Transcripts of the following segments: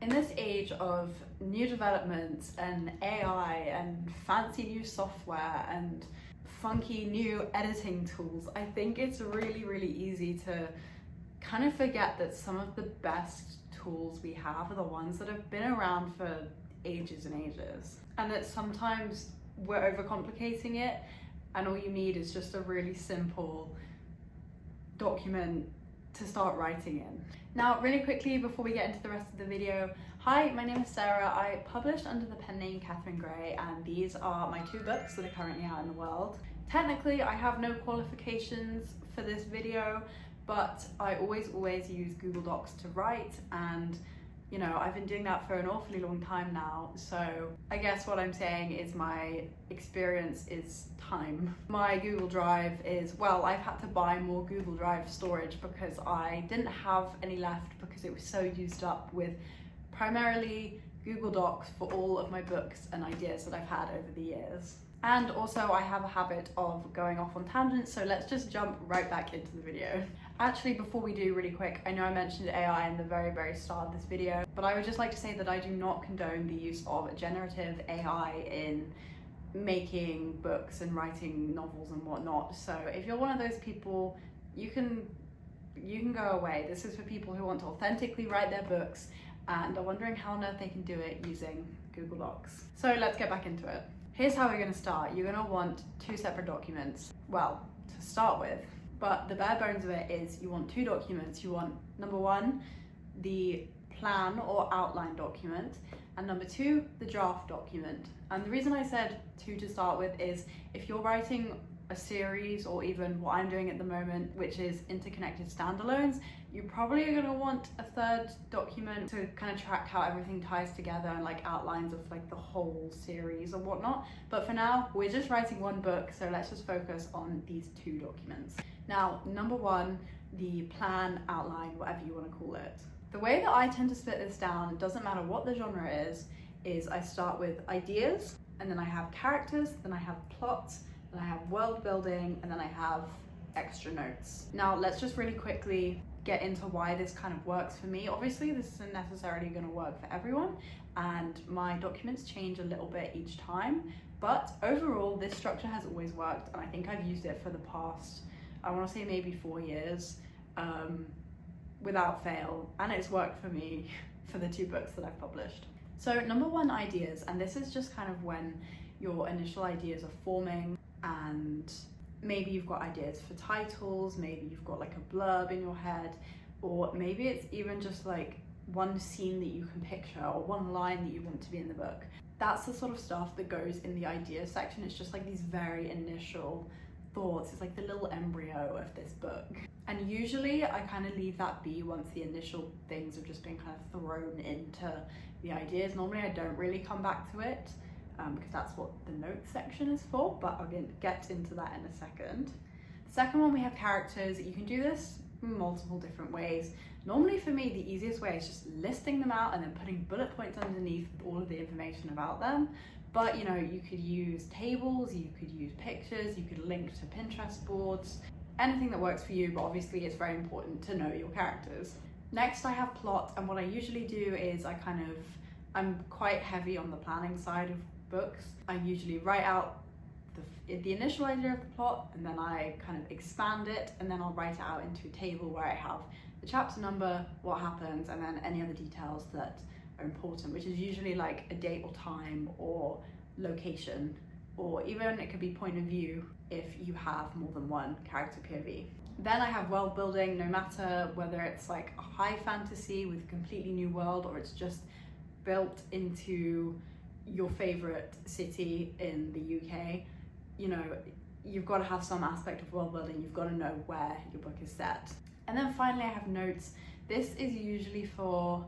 In this age of new developments and AI and fancy new software and funky new editing tools, I think it's really, really easy to kind of forget that some of the best tools we have are the ones that have been around for ages and ages. And that sometimes we're overcomplicating it, and all you need is just a really simple document to start writing in. Now, really quickly before we get into the rest of the video, hi, my name is Sarah. I published under the pen name Catherine Gray, and these are my 2 books that are currently out in the world. Technically, I have no qualifications for this video, but I always use Google Docs to write, and you know, I've been doing that for an awfully long time now, so I guess what I'm saying is my experience is time. My Google Drive is, well, I've had to buy more Google Drive storage because I didn't have any left because it was so used up with primarily Google Docs for all of my books and ideas that I've had over the years. And also I have a habit of going off on tangents, so let's just jump right back into the video. Actually, before we do, really quick, I know I mentioned AI in the very start of this video, but I would just like to say that I do not condone the use of generative AI in making books and writing novels and whatnot. So if you're one of those people, you can go away. This is for people who want to authentically write their books and are wondering how on earth they can do it using Google Docs. So let's get back into it. Here's how we're going to start. You're going to want 2 separate documents, well, to start with, but the bare bones of it is you want 2 documents. You want, number 1, the plan or outline document, and number 2, the draft document. And the reason I said 2 to start with is if you're writing a series, or even what I'm doing at the moment, which is interconnected standalones, you probably are going to want a 3rd document to kind of track how everything ties together and like outlines of like the whole series or whatnot. But for now, we're just writing 1 book, so let's just focus on these 2 documents. Now, number 1, the plan, outline, whatever you want to call it. The way that I tend to split this down, it doesn't matter what the genre is I start with ideas, and then I have characters, then I have plots, then I have world building, and then I have extra notes. Now let's just really quickly get into why this kind of works for me. Obviously this isn't necessarily going to work for everyone, and my documents change a little bit each time, but overall this structure has always worked, and I think I've used it for the past, I want to say maybe 4 years, without fail, and it's worked for me for the 2 books that I've published. So number 1, ideas, and this is just kind of when your initial ideas are forming, and maybe you've got ideas for titles, maybe you've got like a blurb in your head, or maybe it's even just like one scene that you can picture or one line that you want to be in the book. That's the sort of stuff that goes in the ideas section. It's just like these very initial thoughts. It's like the little embryo of this book. And usually I kind of leave that be once the initial things have just been kind of thrown into the ideas. Normally I don't really come back to it, because that's what the notes section is for, but I'll get into that in a second. The second one, we have characters. You can do this multiple different ways. Normally for me, the easiest way is just listing them out and then putting bullet points underneath with all of the information about them. But you know, you could use tables, you could use pictures, you could link to Pinterest boards, anything that works for you, but obviously it's very important to know your characters. Next, I have plot, and what I usually do is I'm quite heavy on the planning side of books. I usually write out the initial idea of the plot, and then I kind of expand it, and then I'll write it out into a table where I have the chapter number, what happens, and then any other details that are important, which is usually like a date or time or location, or even it could be point of view if you have more than one character POV. Then I have world building, no matter whether it's like a high fantasy with a completely new world, or it's just built into your favorite city in the UK. You know, you've got to have some aspect of world building. You've got to know where your book is set. And then finally I have notes. This is usually for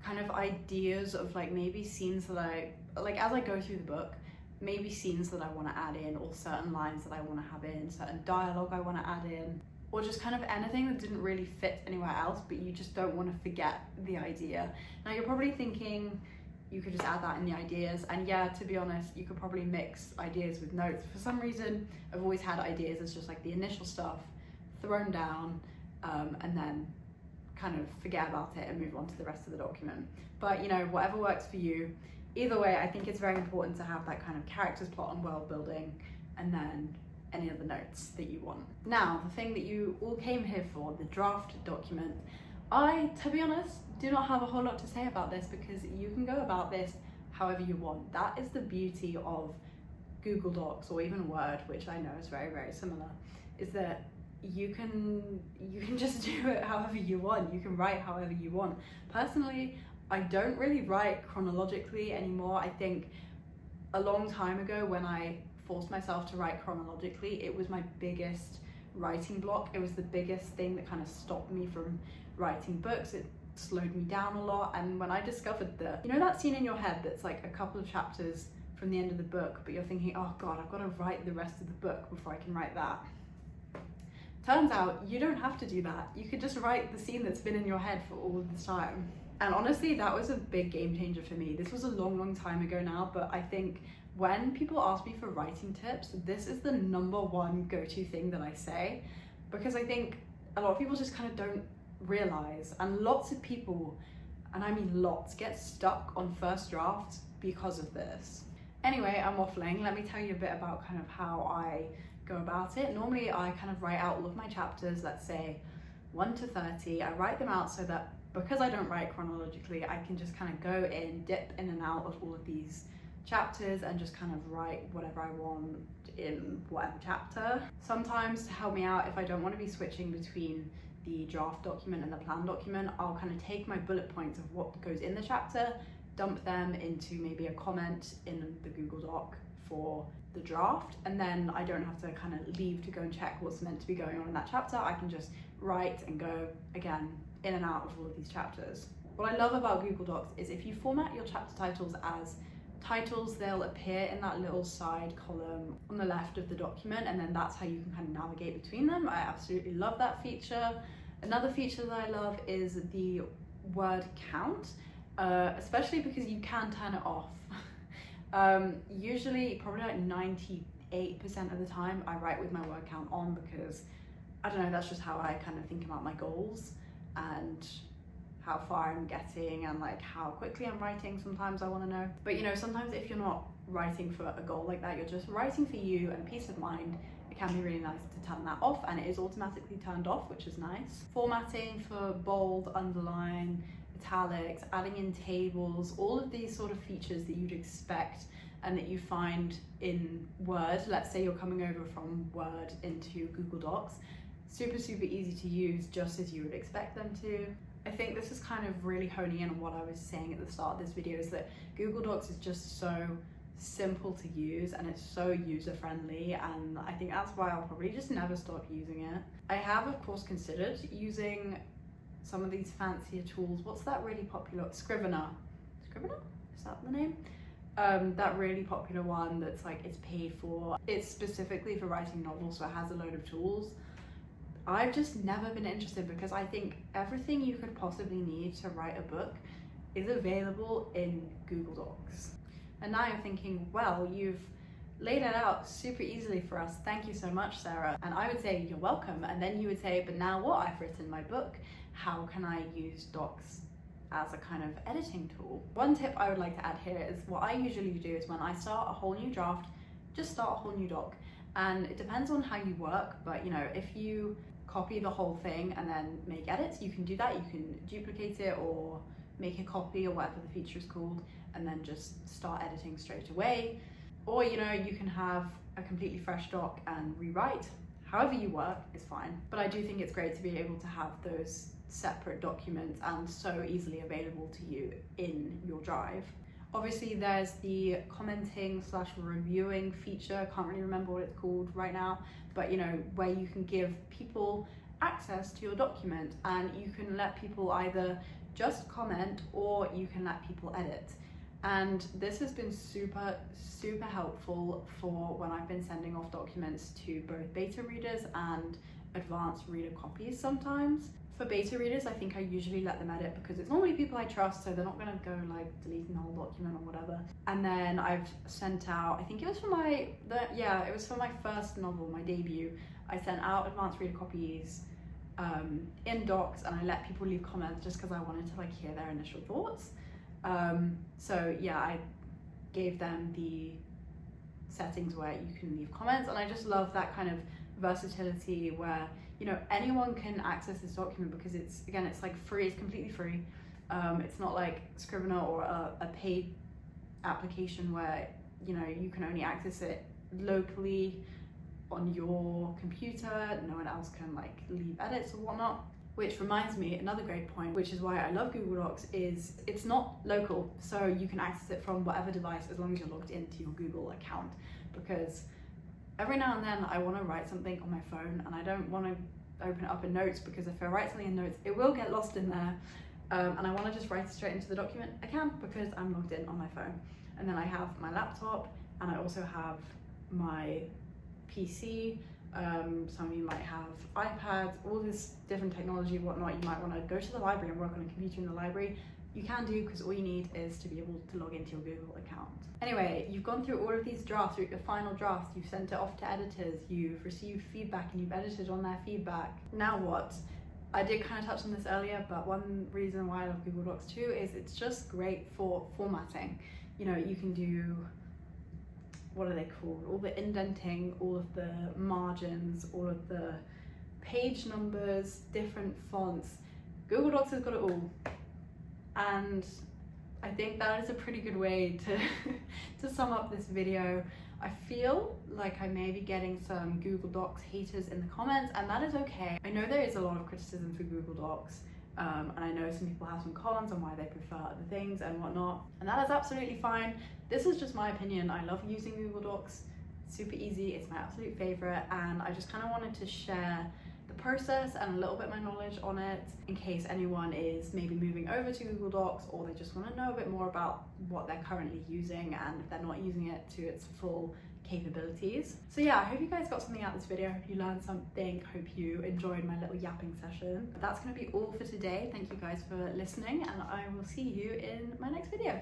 kind of ideas of like maybe scenes that as I go through the book, maybe scenes that I want to add in, or certain lines that I want to have in, certain dialogue I want to add in, or just kind of anything that didn't really fit anywhere else, but you just don't want to forget the idea. Now you're probably thinking, you could just add that in the ideas, and yeah, to be honest, you could probably mix ideas with notes. For some reason, I've always had ideas as just like the initial stuff thrown down, and then kind of forget about it and move on to the rest of the document. But you know, whatever works for you. Either way, I think it's very important to have that kind of characters, plot and world building, and then any other notes that you want. Now, the thing that you all came here for, the draft document. To be honest, do not have a whole lot to say about this because you can go about this however you want. That is the beauty of Google Docs or even Word, which I know is very, very similar, is that you can just do it however you want. You can write however you want. Personally, I don't really write chronologically anymore. I think a long time ago when I forced myself to write chronologically, it was my biggest writing block. It was the biggest thing that kind of stopped me from writing books. It slowed me down a lot. And when I discovered that, you know that scene in your head that's like a couple of chapters from the end of the book, but you're thinking, oh God, I've got to write the rest of the book before I can write that. Turns out you don't have to do that. You could just write the scene that's been in your head for all of this time. And honestly, that was a big game changer for me. This was a long time ago now, but I think when people ask me for writing tips, this is the #1 go-to thing that I say, because I think a lot of people just kind of don't realize, and lots of people, and I mean lots, get stuck on first drafts because of this. Anyway, I'm waffling. Let me tell you a bit about kind of how I go about it. Normally, I kind of write out all of my chapters, let's say 1 to 30. I write them out so that because I don't write chronologically, I can just kind of go in, dip in and out of all of these chapters and just kind of write whatever I want in whatever chapter. Sometimes to help me out, if I don't want to be switching between the draft document and the plan document, I'll kind of take my bullet points of what goes in the chapter, dump them into maybe a comment in the Google Doc for the draft, and then I don't have to kind of leave to go and check what's meant to be going on in that chapter. I can just write and go again in and out of all of these chapters. What I love about Google Docs is if you format your chapter titles as titles, they'll appear in that little side column on the left of the document, and then that's how you can kind of navigate between them. I absolutely love that feature. Another feature that I love is the word count, especially because you can turn it off. Usually, probably like 98% of the time, I write with my word count on because, I don't know, that's just how I kind of think about my goals and how far I'm getting and like how quickly I'm writing. Sometimes I want to know. But you know, sometimes if you're not writing for a goal like that, you're just writing for you and peace of mind, it can be really nice to turn that off, and it is automatically turned off, which is nice. Formatting for bold, underline, italics, adding in tables, all of these sort of features that you'd expect and that you find in Word. Let's say you're coming over from Word into Google Docs. Super easy to use, just as you would expect them to. I think this is kind of really honing in on what I was saying at the start of this video, is that Google Docs is just so simple to use and it's so user friendly, and I think that's why I'll probably just never stop using it. I have of course considered using some of these fancier tools. What's that really popular? Scrivener? Is that the name? That really popular one that's like, it's paid for. It's specifically for writing novels, so it has a load of tools. I've just never been interested because I think everything you could possibly need to write a book is available in Google Docs. And now you're thinking, well, you've laid it out super easily for us. Thank you so much, Sarah. And I would say, you're welcome. And then you would say, but now what? I've written my book. How can I use Docs as a kind of editing tool? One tip I would like to add here is what I usually do is when I start a whole new draft, just start a whole new doc. And it depends on how you work, but you know, if you copy the whole thing and then make edits, you can do that. You can duplicate it or make a copy or whatever the feature is called, and then just start editing straight away. Or you know, you can have a completely fresh doc and rewrite. However you work is fine. But I do think it's great to be able to have those separate documents and so easily available to you in your Drive. Obviously there's the commenting / reviewing feature. I can't really remember what it's called right now, but you know, where you can give people access to your document and you can let people either just comment or you can let people edit. And this has been super helpful for when I've been sending off documents to both beta readers and advanced reader copies sometimes. For beta readers, I think I usually let them edit because it's normally people I trust, so they're not gonna go like deleting the whole document or whatever. And then I've sent out, I think it was for my first novel, my debut. I sent out advanced reader copies in Docs, and I let people leave comments just because I wanted to like hear their initial thoughts. So yeah, I gave them the settings where you can leave comments, and I just love that kind of versatility where, you know, anyone can access this document because it's like free, it's completely free. It's not like Scrivener or a paid application where, you know, you can only access it locally on your computer, no one else can like leave edits or whatnot. Which reminds me, another great point, which is why I love Google Docs, is it's not local, so you can access it from whatever device as long as you're logged into your Google account. Because every now and then I want to write something on my phone and I don't want to open it up in Notes, because if I write something in Notes it will get lost in there, and I want to just write it straight into the document. I can, because I'm logged in on my phone. And then I have my laptop, and I also have my PC. Some of you might have iPads, all this different technology and whatnot. You might want to go to the library and work on a computer in the library. You can do, because all you need is to be able to log into your Google account. Anyway, you've gone through all of these drafts, through your final draft, you've sent it off to editors, you've received feedback and you've edited on their feedback. Now what? I did kind of touch on this earlier, but one reason why I love Google Docs too is it's just great for formatting. You know, you can do, what are they called? All the indenting, all of the margins, all of the page numbers, different fonts. Google Docs has got it all. And I think that is a pretty good way to sum up this video. I feel like I may be getting some Google Docs haters in the comments, and that is okay. I know there is a lot of criticism for Google Docs, and I know some people have some cons on why they prefer other things and whatnot, and that is absolutely fine. This is just my opinion. I love using Google Docs. It's super easy, it's my absolute favorite, and I just kind of wanted to share the process and a little bit of my knowledge on it in case anyone is maybe moving over to Google Docs, or they just want to know a bit more about what they're currently using and if they're not using it to its full capabilities. So yeah, I hope you guys got something out of this video. I hope you learned something. Hope you enjoyed my little yapping session. But that's going to be all for today. Thank you guys for listening, and I will see you in my next video.